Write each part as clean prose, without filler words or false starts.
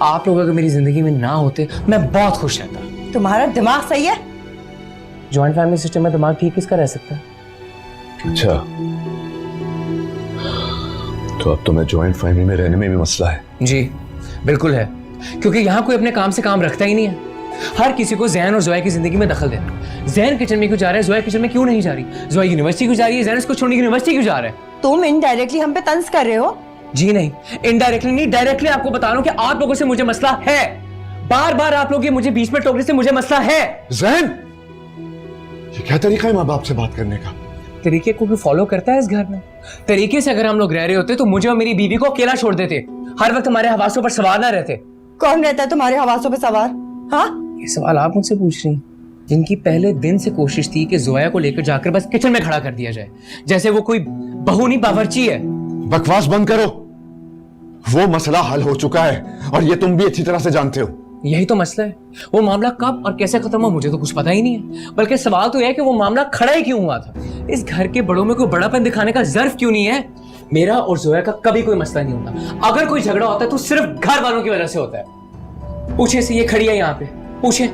आप लोग अगर मेरी जिंदगी में ना होते मैं बहुत खुश रहता। तुम्हारा दिमाग सही है? जॉइंट फैमिली सिस्टम में दिमाग ठीक किसका रह सकता है? अच्छा, तो अब तुम्हें जॉइंट फैमिली में रहने में भी मसला है? जी बिल्कुल है, क्योंकि यहाँ कोई अपने काम से काम रखता ही नहीं है। हर किसी को ज़ैन और जोया की जिंदगी में दखल देना। ज़ैन किचन में क्यों जा रहा है, जोया किचन में क्यों नहीं जा रही, जोया यूनिवर्सिटी क्यों जा रही है, ज़ैन इसको छोड़ने यूनिवर्सिटी क्यों जा रहा है। तुम इनडायरेक्टली हम पे तंज कर रहे हो? जी नहीं, इनडायरेक्टली नहीं, डायरेक्टली आपको बता रहा हूं कि आप लोगों से मुझे मसला है। बार बार आप लोग ये मुझे बीच में टोकने से मुझे मसला है। ज़ैन, ये क्या तरीका है माँ बाप से बात करने का? तरीके को भी फॉलो करता है इस घर में। तरीके से अगर हम लोग रह रहे होते तो मुझे और मेरी बीवी को अकेला छोड़ देते, हर वक्त हमारे हवासों पर सवार ना रहते। कौन रहता है तुम्हारे हवासों पे सवार? हाँ, ये सवाल आप मुझसे पूछ रही हैं? जिनकी पहले दिन से कोशिश थी कि जोया को लेकर जाकर बस किचन में खड़ा कर दिया जाए, जैसे वो कोई बहू नहीं बावर्ची है। बकवास बंद करो। वो मसला हल हो चुका है और ये तुम भी अच्छी तरह से जानते हो। यही तो मसला है। वो मामला कब और कैसे खत्म हुआ मुझे तो कुछ पता ही नहीं है, बल्कि सवाल तो यह है कि वो मामला खड़ा ही क्यों हुआ था। इस घर के बड़ों में कोई बड़ापन दिखाने का ज़र्फ क्यों नहीं है। मेरा और जोया का कभी कोई मसला नहीं होता। अगर कोई झगड़ा होता है तो सिर्फ घर वालों की वजह से होता है। पूछे से, ये खड़ी है यहाँ पे, पूछे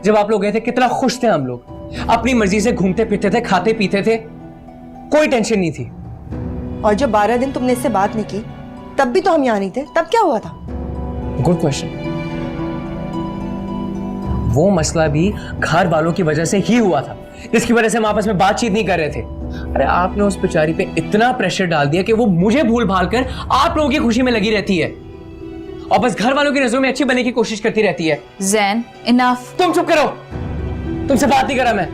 जब आप लोग गए थे कितना खुश थे हम लोग, अपनी मर्जी से घूमते फिरते थे, खाते पीते थे, कोई टेंशन नहीं थी। और जब 12 दिन तुमने इससे बात नहीं की तब भी तो हम यहाँ नहीं थे, तब क्या हुआ था? Good question. वो मसला भी घर वालों की वजह से ही हुआ था, जिसकी वजह से हम आपस में बातचीत नहीं कर रहे थे। अरे आपने उस बेचारी पे इतना प्रेशर डाल दिया कि वो मुझे भूल भाल कर आप लोगों की खुशी में लगी रहती है और बस घर वालों की नजरों में अच्छी बनने की कोशिश करती रहती है। ज़ैन, इनफ। तुम चुप करो, तुमसे बात नहीं करा मैं।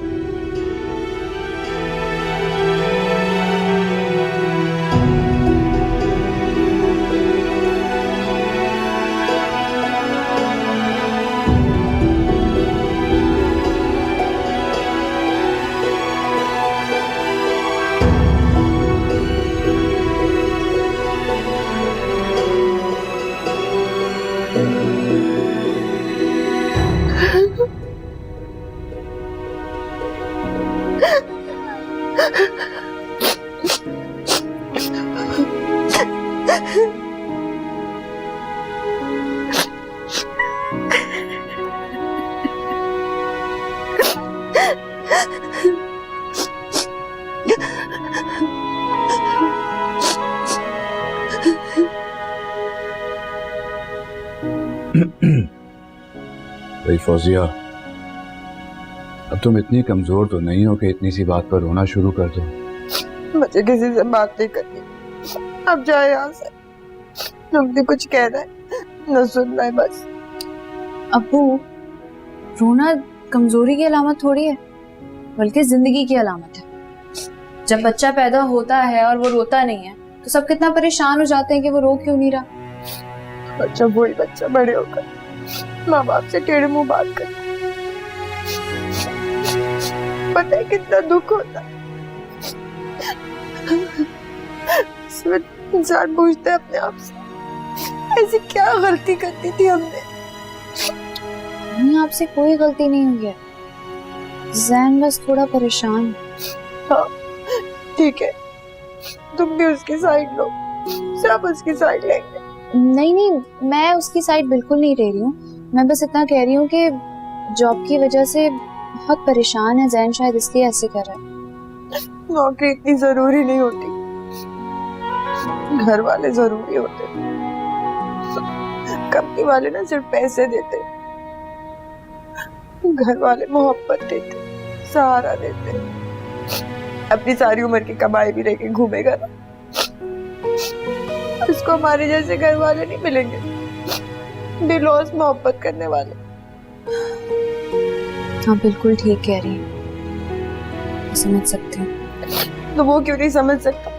भाई फौजिया, अब तुम इतनी कमजोर तो नहीं हो कि इतनी सी बात पर रोना शुरू कर दो। मुझे किसी से बात नहीं करनी, अब जाओ यहाँ से। तुमने कुछ कहना है न सुनना है बस। अब्बू, रोना कमजोरी की अलामत थोड़ी है, बल्कि जिंदगी की अलामत है। जब बच्चा पैदा होता है और वो रोता नहीं है तो सब कितना परेशान हो जाते हैं कि वो रो क्यों नहीं रहा। और जब वही बच्चा बड़े होकर माँ बाप से टेढ़े मुंह बात करता, पता है कितना दुख होता है। इंसान पूछता है अपने आप से, ऐसी क्या गलती करती थी हमने? नहीं, आपसे कोई गलती नहीं हुई है। ज़ैन बस थोड़ा परेशान है। हाँ ठीक है, तुम भी उसकी साइड लो, सब उसकी साइड लेंगे। नहीं नहीं, मैं उसकी साइड बिल्कुल नहीं ले रही हूँ। मैं बस इतना कह रही हूँ कि जॉब की वजह से बहुत परेशान है ज़ैन, शायद इसलिए ऐसे कर रहा है। नौकरी इतनी जरूरी नहीं होती, घर वाले जरूरी होते। कंपनी वाले ना सिर्फ पैसे देते, घर वाले मोहब्बत देते, सहारा देते। अपनी सारी उम्र की कमाई भी लेके घूमेगा ना, उसको हमारे जैसे घर वाले नहीं मिलेंगे, दिलों से मोहब्बत करने वाले। हाँ बिल्कुल ठीक कह रही हैं, समझ सकती हूँ। तो वो क्यों नहीं समझ सकता?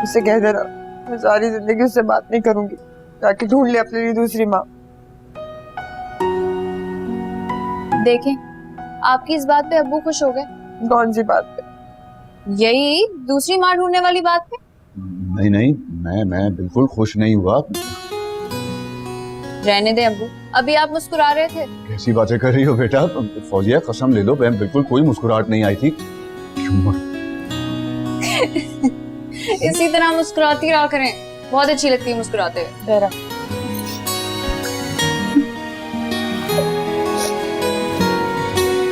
उसे कह देना मैं सारी जिंदगी उससे बात नहीं करूंगी, ताकि ढूंढ ले अपने लिए दूसरी माँ। देखें, आपकी इस बात पे अब्बू खुश हो गए। कौन सी बात पे? यही दूसरी माँ ढूंढने वाली बात पे। नहीं नहीं, मैं बिल्कुल खुश नहीं हुआ। रहने दे अब्बू, अभी आप मुस्कुरा रहे थे। कैसी बातें कर रही हो बेटा? फौजिया कसम ले लो, मैं बिल्कुल कोई मुस्कुराहट नहीं आई थी। इसी तरह मुस्कुराती रहा करें, बहुत अच्छी लगती है मुस्कुराते हुए।